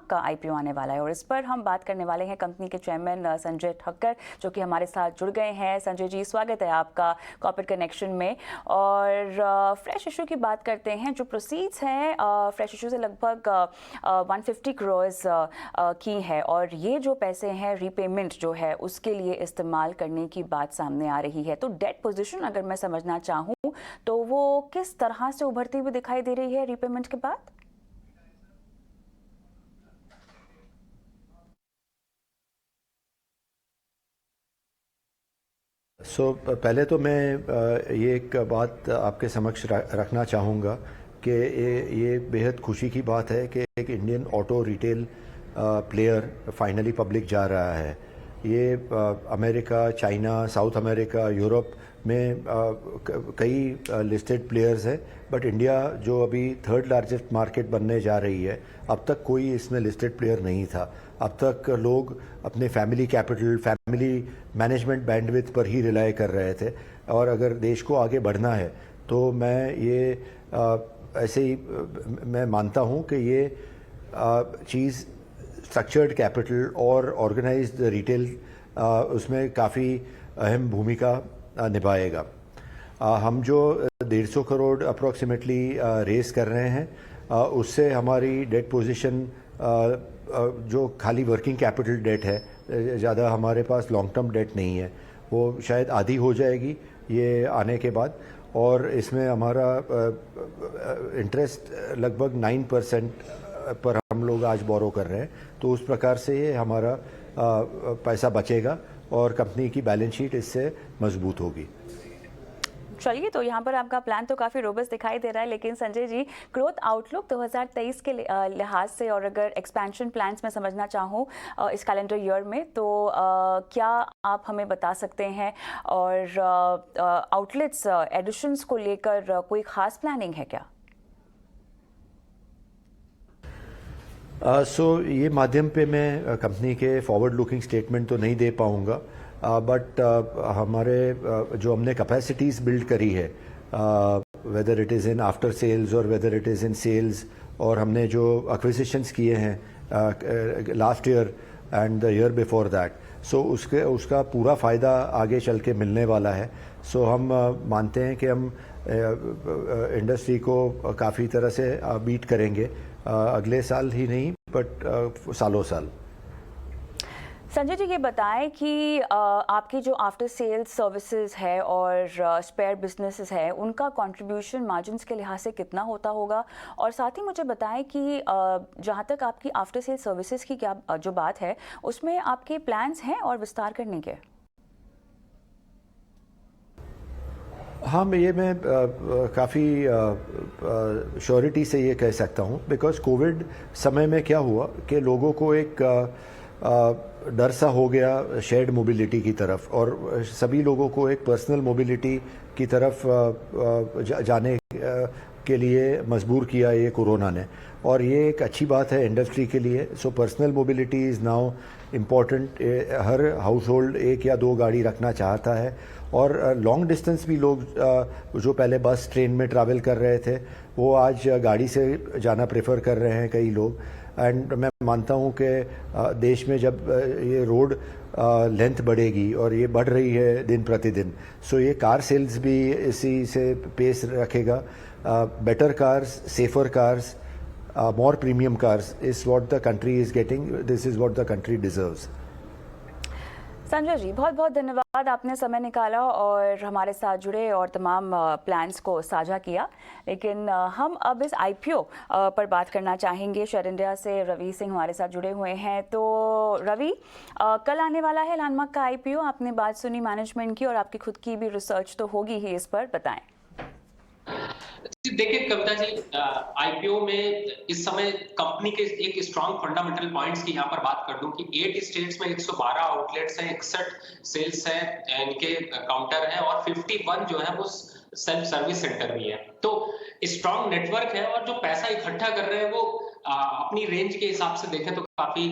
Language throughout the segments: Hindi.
लैंडमार्क का आईपीओ आने वाला है और इस पर हम बात करने वाले हैं कंपनी के चेयरमैन संजय ठक्कर, जो कि हमारे साथ जुड़ गए हैं। संजय जी, स्वागत है आपका कॉर्पोरेट कनेक्शन में। और फ्रेश इशू की बात करते हैं। जो प्रोसीड्स हैं फ्रेश इशू से लगभग 150 करोड़ की है और ये जो पैसे हैं रीपेमेंट जो है उसके लिए इस्तेमाल करने की बात सामने आ रही है। तो डेट पोजीशन अगर मैं समझना चाहूँ तो वो किस तरह से उभरती हुई दिखाई दे रही है रीपेमेंट के बाद? पहले तो मैं ये एक बात आपके समक्ष रखना चाहूँगा कि ये बेहद खुशी की बात है कि एक Indian auto retail player finally public जा रहा है। ये America, China, south America, Europe में कई लिस्टेड प्लेयर्स हैं, बट इंडिया जो अभी थर्ड लार्जेस्ट मार्केट बनने जा रही है, अब तक कोई इसमें लिस्टेड प्लेयर नहीं था। अब तक लोग अपने family capital, family management bandwidth पर ही रिलाय कर रहे थे। और अगर देश को आगे बढ़ना है तो मैं ये ऐसे ही मैं मानता हूँ कि ये चीज़ स्ट्रक्चर्ड कैपिटल और ऑर्गेनाइज्ड रिटेल उसमें काफ़ी अहम भूमिका निभाएगा। हम जो 150 करोड़ अप्रोक्सीमेटली रेस कर रहे हैं, उससे हमारी डेट पोजीशन जो खाली वर्किंग कैपिटल डेट है, ज़्यादा हमारे पास लॉन्ग टर्म डेट नहीं है, वो शायद आधी हो जाएगी ये आने के बाद। और इसमें हमारा इंटरेस्ट लगभग 9% पर हम लोग आज बोरो कर रहे हैं। तो उस प्रकार से ये हमारा पैसा बचेगा और कंपनी की बैलेंस शीट इससे मजबूत होगी। चलिए, तो यहाँ पर आपका प्लान तो काफ़ी रोबस्ट दिखाई दे रहा है, लेकिन संजय जी, ग्रोथ आउटलुक 2023 के लिहाज से और अगर एक्सपेंशन प्लान्स में समझना चाहूँ इस कैलेंडर ईयर में, तो क्या आप हमें बता सकते हैं? और आउटलेट्स एडिशंस को लेकर कोई ख़ास प्लानिंग है क्या? ये माध्यम पे मैं कंपनी के फॉरवर्ड लुकिंग स्टेटमेंट तो नहीं दे पाऊँगा, बट हमारे जो हमने कैपेसिटीज़ बिल्ड करी है, whether it is in after sales और whether it is in sales, और हमने जो एक्विजिशंस किए हैं last year and the year before that, उसका पूरा फ़ायदा आगे चल के मिलने वाला है। हम मानते हैं कि हम इंडस्ट्री को काफ़ी तरह से बीट करेंगे, अगले साल ही नहीं बट सालों साल। संजय जी, ये बताएं कि आपकी जो आफ्टर सेल्स सर्विसेज है और स्पेयर बिजनेसेस है, उनका कंट्रीब्यूशन मार्जिन्स के लिहाज से कितना होता होगा? और साथ ही मुझे बताएं कि जहां तक आपकी आफ्टर सेल्स सर्विसेज की क्या जो बात है, उसमें आपके प्लान्स हैं और विस्तार करने के? हाँ, मैं काफ़ी श्योरिटी से ये कह सकता हूँ, बिकॉज कोविड समय में क्या हुआ कि लोगों को एक डर सा हो गया शेयर्ड मोबिलिटी की तरफ, और सभी लोगों को एक पर्सनल मोबिलिटी की तरफ जाने के लिए मजबूर किया ये कोरोना ने, और ये एक अच्छी बात है इंडस्ट्री के लिए। Personal mobility is now important. Her house hold एक या दो गाड़ी रखना चाहता है, और लॉन्ग डिस्टेंस भी लोग जो पहले बस ट्रेन में ट्रैवल कर रहे थे, वो आज गाड़ी से जाना प्रेफर कर रहे हैं कई लोग। एंड मैं मानता हूँ कि देश में जब ये रोड लेंथ बढ़ेगी, और ये बढ़ रही है दिन प्रतिदिन, ये कार सेल्स भी इसी से पेस रखेगा। Better cars, safer cars, more premium cars is what the country is getting. This is what the country deserves. Sanjay ji, बहुत बहुत धन्यवाद, आपने समय निकाला और हमारे साथ जुड़े और तमाम प्लान्स को साझा किया। लेकिन हम अब इस आईपीओ पर बात करना चाहेंगे। शेयर इंडिया से रवि सिंह हमारे साथ जुड़े हुए हैं। तो रवि, कल आने वाला है लैंडमार्क का आईपीओ, आपने बात सुनी मैनेजमेंट की और आपकी खुद की भी रिसर्च तो होगी ही, इस पर बताएं। देखिए कविता जी, आईपीओ में इस समय कंपनी के एक स्ट्रॉन्ग फंडामेंटल पॉइंट्स की यहाँ पर बात कर दूं कि 8 स्टेट्स में 112 आउटलेट्स हैं, 61 सेल्स हैं, इनके काउंटर हैं, और 51 जो है वो सेल्फ सर्विस सेंटर भी है। तो स्ट्रॉन्ग नेटवर्क है, और जो पैसा इकट्ठा कर रहे हैं वो अपनी रेंज के हिसाब से देखें तो काफी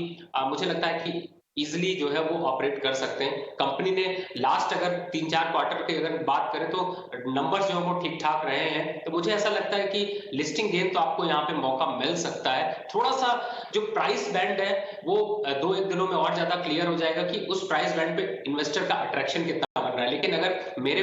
मुझे लगता है कि इजिली जो है वो ऑपरेट कर सकते हैं। कंपनी ने लास्ट अगर 3-4 क्वार्टर की अगर बात करें तो नंबर्स जो है वो ठीक ठाक रहे हैं, तो मुझे ऐसा लगता है कि लिस्टिंग गेन तो आपको यहाँ पे मौका मिल सकता है। थोड़ा सा जो प्राइस बैंड है वो 2-1 दिनों में और ज्यादा क्लियर हो जाएगा कि उस प्राइस बैंड पे इन्वेस्टर का अट्रैक्शन कितना बन रहा है। लेकिन अगर मेरे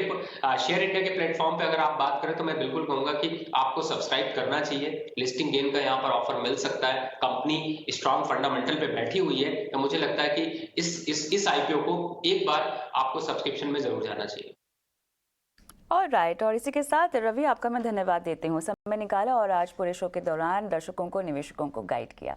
शेयर इंडिया के प्लेटफॉर्म पे अगर आप बात करें तो मैं बिल्कुल कहूंगा कि आपको सब्सक्राइब करना चाहिए। लिस्टिंग गेन का यहाँ पर ऑफर मिल सकता है, कंपनी स्ट्रॉन्ग फंडामेंटल पे बैठी हुई है, तो मुझे लगता है कि इस आईपीओ को एक बार आपको सब्सक्रिप्शन में जरूर जाना चाहिए। और राइट, और इसी के साथ रवि आपका मैं धन्यवाद देती हूँ, समय निकाला और आज पूरे शो के दौरान दर्शकों को, निवेशकों को गाइड किया।